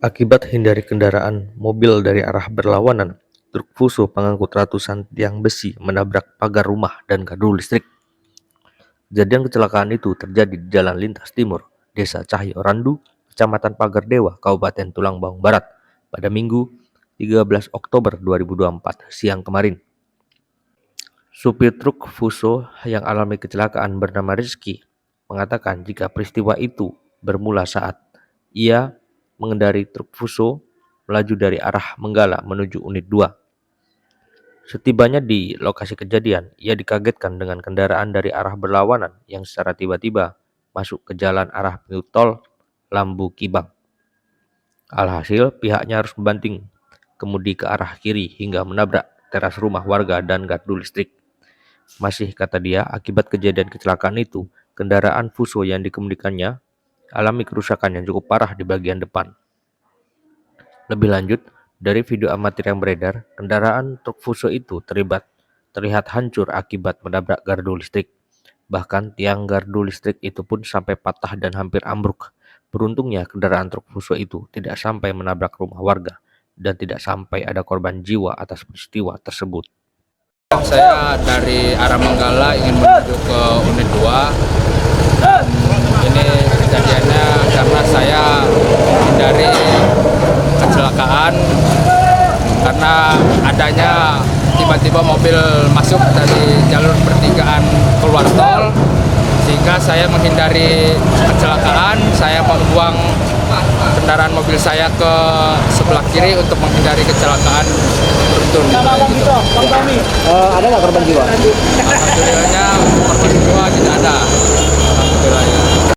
Akibat hindari kendaraan mobil dari arah berlawanan, truk Fuso pengangkut ratusan tiang besi menabrak pagar rumah dan gardu listrik. Kejadian kecelakaan itu terjadi di Jalan Lintas Timur, Desa Cahyo Randu, Kecamatan Pagar Dewa, Kabupaten Tulang Bawang Barat, pada Minggu 13 Oktober 2024 siang kemarin. Supir truk Fuso yang alami kecelakaan bernama Rizky mengatakan jika peristiwa itu bermula saat ia mengendari truk Fuso melaju dari arah Menggala menuju unit 2. Setibanya di lokasi kejadian, ia dikagetkan dengan kendaraan dari arah berlawanan yang secara tiba-tiba masuk ke jalan arah pintu tol Lambu Kibang. Alhasil, pihaknya harus membanting kemudi ke arah kiri hingga menabrak teras rumah warga dan gardu listrik. Masih kata dia, akibat kejadian kecelakaan itu, kendaraan Fuso yang dikemudikannya alami kerusakan yang cukup parah di bagian depan. Lebih lanjut, dari video amatir yang beredar, kendaraan truk Fuso itu terlihat hancur akibat menabrak gardu listrik. Bahkan tiang gardu listrik itu pun sampai patah dan hampir ambruk. Beruntungnya kendaraan truk Fuso itu tidak sampai menabrak rumah warga dan tidak sampai ada korban jiwa atas peristiwa tersebut. Saya dari arah Menggala ingin menuju ke unit 2. Ini kejadiannya karena saya menghindari kecelakaan karena adanya tiba-tiba mobil masuk dari jalur pertigaan keluar tol, sehingga saya menghindari kecelakaan. Saya membuang kendaraan mobil saya ke sebelah kiri untuk menghindari kecelakaan beruntun. Ada nggak korban jiwa? Alhamdulillahnya korban jiwa tidak ada. Alhamdulillahnya.